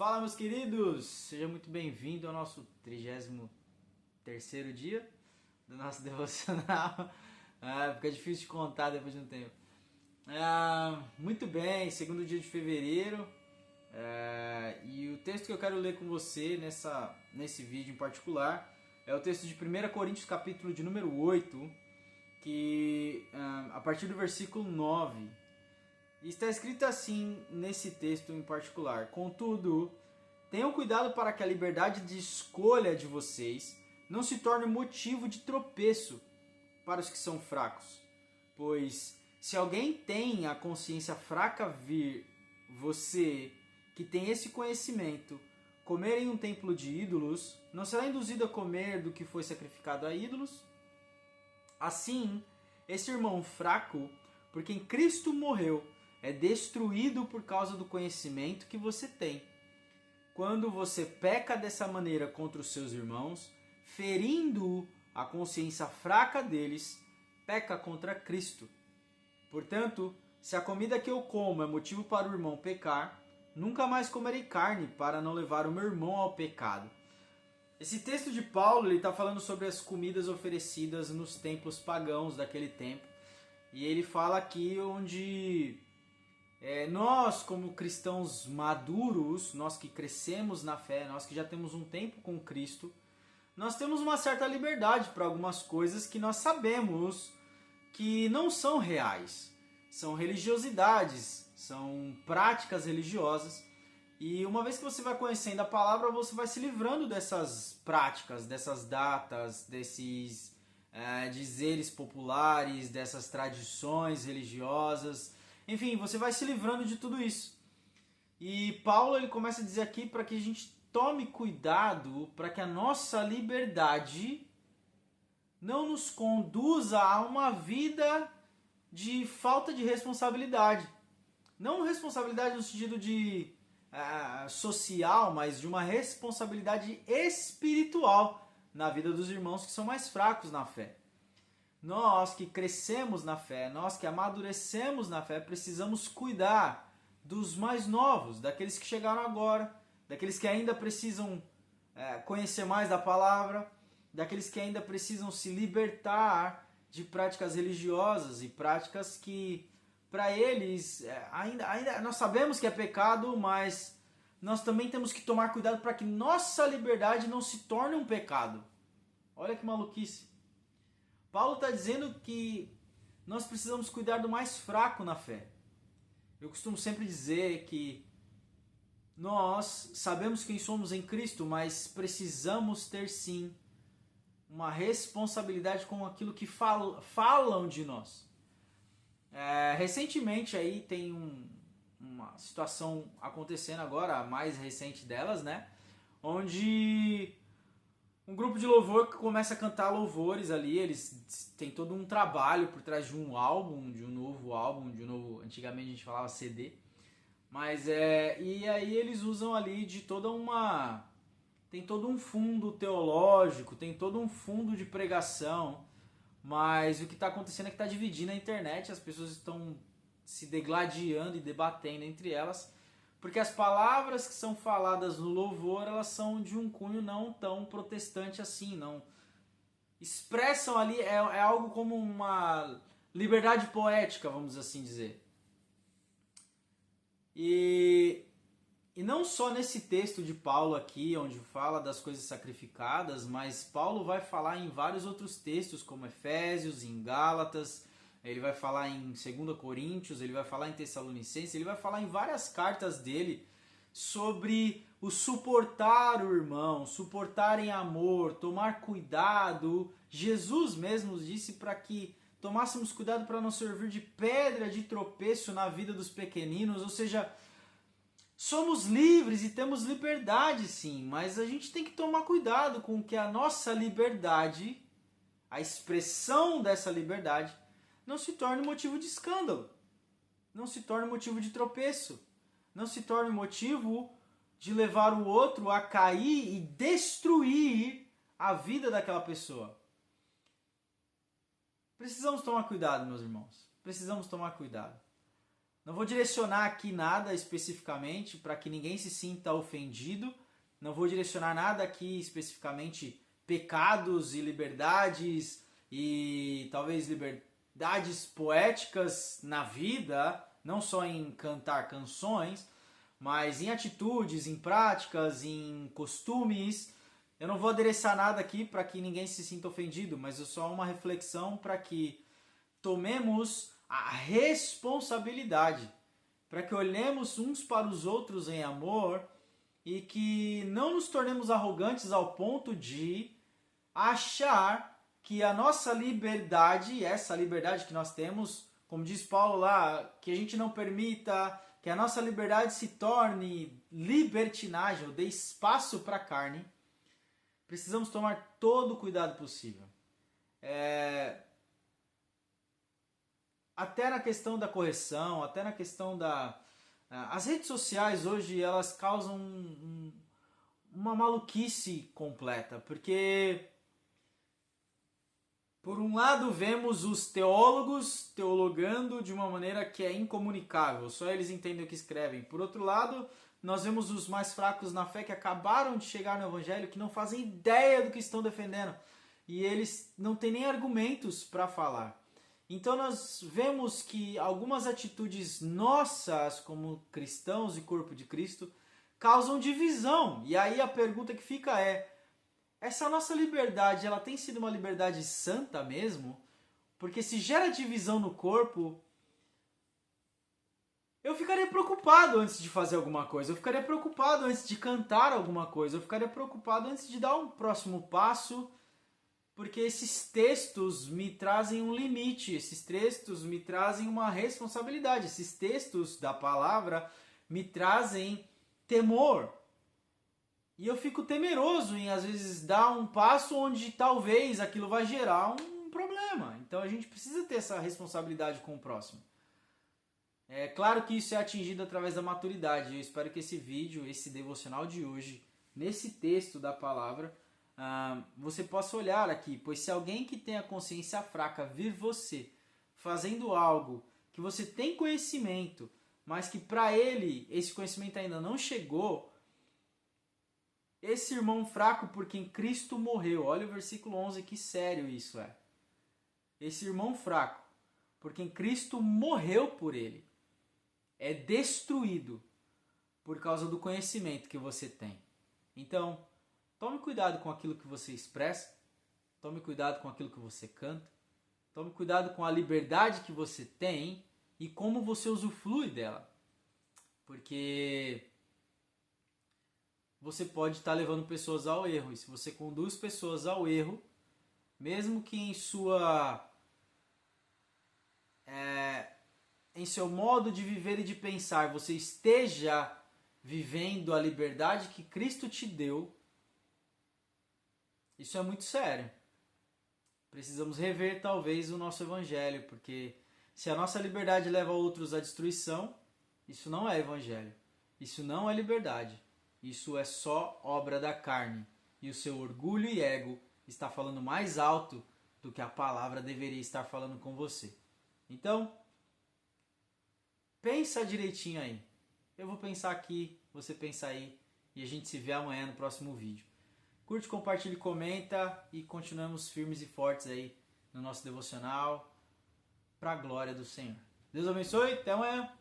Fala, meus queridos! Seja muito bem-vindo ao nosso 33º dia do nosso devocional. Fica difícil de contar depois de um tempo. Muito bem, segundo dia de fevereiro. E o texto que eu quero ler com você nesse vídeo em particular é o texto de 1 Coríntios, capítulo de número 8, que a partir do versículo 9. E está escrito assim nesse texto em particular: contudo, tenham cuidado para que a liberdade de escolha de vocês não se torne motivo de tropeço para os que são fracos. Pois se alguém tem a consciência fraca vir você, que tem esse conhecimento, comer em um templo de ídolos, não será induzido a comer do que foi sacrificado a ídolos? Assim, esse irmão fraco, por quem Cristo morreu, é destruído por causa do conhecimento que você tem. Quando você peca dessa maneira contra os seus irmãos, ferindo a consciência fraca deles, peca contra Cristo. Portanto, se a comida que eu como é motivo para o irmão pecar, nunca mais comerei carne para não levar o meu irmão ao pecado. Esse texto de Paulo está falando sobre as comidas oferecidas nos templos pagãos daquele tempo. E ele fala aqui onde nós, como cristãos maduros, nós que crescemos na fé, nós que já temos um tempo com Cristo, nós temos uma certa liberdade para algumas coisas que nós sabemos que não são reais. São religiosidades, são práticas religiosas. E uma vez que você vai conhecendo a palavra, você vai se livrando dessas práticas, dessas datas, desses dizeres populares, dessas tradições religiosas. Enfim, você vai se livrando de tudo isso. E Paulo ele começa a dizer aqui para que a gente tome cuidado para que a nossa liberdade não nos conduza a uma vida de falta de responsabilidade. Não responsabilidade no sentido de social, mas de uma responsabilidade espiritual na vida dos irmãos que são mais fracos na fé. Nós que crescemos na fé, nós que amadurecemos na fé, precisamos cuidar dos mais novos, daqueles que chegaram agora, daqueles que ainda precisam conhecer mais da palavra, daqueles que ainda precisam se libertar de práticas religiosas e práticas que, para eles, ainda nós sabemos que é pecado, mas nós também temos que tomar cuidado para que nossa liberdade não se torne um pecado. Olha que maluquice. Paulo está dizendo que nós precisamos cuidar do mais fraco na fé. Eu costumo sempre dizer que nós sabemos quem somos em Cristo, mas precisamos ter sim uma responsabilidade com aquilo que falam de nós. Recentemente aí tem uma situação acontecendo agora, a mais recente delas, né? Onde um grupo de louvor que começa a cantar louvores ali, eles têm todo um trabalho por trás de um álbum, de um novo álbum, antigamente a gente falava CD, mas e aí eles usam ali tem todo um fundo teológico, tem todo um fundo de pregação, mas o que está acontecendo é que está dividindo a internet, as pessoas estão se degladiando e debatendo entre elas, porque as palavras que são faladas no louvor, elas são de um cunho não tão protestante assim, não expressam ali, é algo como uma liberdade poética, vamos assim dizer. E não só nesse texto de Paulo aqui, onde fala das coisas sacrificadas, mas Paulo vai falar em vários outros textos, como Efésios, em Gálatas, ele vai falar em 2 Coríntios, ele vai falar em Tessalonicenses, ele vai falar em várias cartas dele sobre o suportar o irmão, suportar em amor, tomar cuidado. Jesus mesmo disse para que tomássemos cuidado para não servir de pedra de tropeço na vida dos pequeninos, ou seja, somos livres e temos liberdade sim, mas a gente tem que tomar cuidado com que a nossa liberdade, a expressão dessa liberdade, não se torne motivo de escândalo, não se torne motivo de tropeço, não se torne motivo de levar o outro a cair e destruir a vida daquela pessoa. Precisamos tomar cuidado, meus irmãos, precisamos tomar cuidado. Não vou direcionar aqui nada especificamente para que ninguém se sinta ofendido. Não vou direcionar nada aqui especificamente pecados e liberdades e talvez liberdades poéticas na vida, não só em cantar canções, mas em atitudes, em práticas, em costumes. Eu não vou adereçar nada aqui para que ninguém se sinta ofendido, mas é só uma reflexão para que tomemos a responsabilidade, para que olhemos uns para os outros em amor e que não nos tornemos arrogantes ao ponto de achar que a nossa liberdade, essa liberdade que nós temos, como diz Paulo lá, que a gente não permita que a nossa liberdade se torne libertinagem ou dê espaço para a carne. Precisamos tomar todo o cuidado possível. Até na questão da correção, até na questão da... As redes sociais hoje, elas causam uma maluquice completa, porque por um lado vemos os teólogos teologando de uma maneira que é incomunicável, só eles entendem o que escrevem. Por outro lado, nós vemos os mais fracos na fé que acabaram de chegar no evangelho, que não fazem ideia do que estão defendendo, e eles não têm nem argumentos para falar. Então nós vemos que algumas atitudes nossas como cristãos e corpo de Cristo causam divisão. E aí a pergunta que fica é: essa nossa liberdade, ela tem sido uma liberdade santa mesmo? Porque se gera divisão no corpo, eu ficaria preocupado antes de fazer alguma coisa, eu ficaria preocupado antes de cantar alguma coisa, eu ficaria preocupado antes de dar um próximo passo, porque esses textos me trazem um limite, esses textos me trazem uma responsabilidade, esses textos da palavra me trazem temor. E eu fico temeroso em, às vezes, dar um passo onde talvez aquilo vai gerar um problema. Então a gente precisa ter essa responsabilidade com o próximo. É claro que isso é atingido através da maturidade. Eu espero que esse vídeo, esse devocional de hoje, nesse texto da palavra, você possa olhar aqui, pois se alguém que tem a consciência fraca vir você fazendo algo que você tem conhecimento, mas que para ele esse conhecimento ainda não chegou, esse irmão fraco por quem Cristo morreu, olha o versículo 11, que sério isso é. Esse irmão fraco por quem Cristo morreu por ele é destruído por causa do conhecimento que você tem. Então, tome cuidado com aquilo que você expressa, tome cuidado com aquilo que você canta, tome cuidado com a liberdade que você tem e como você usufrui dela. Porque você pode estar levando pessoas ao erro. E se você conduz pessoas ao erro, mesmo que em seu modo de viver e de pensar você esteja vivendo a liberdade que Cristo te deu, isso é muito sério. Precisamos rever talvez o nosso evangelho, porque se a nossa liberdade leva outros à destruição, isso não é evangelho, isso não é liberdade. Isso é só obra da carne. E o seu orgulho e ego está falando mais alto do que a palavra deveria estar falando com você. Então, pensa direitinho aí. Eu vou pensar aqui, você pensa aí. E a gente se vê amanhã no próximo vídeo. Curte, compartilhe, comenta e continuamos firmes e fortes aí no nosso devocional para a glória do Senhor. Deus abençoe, até amanhã.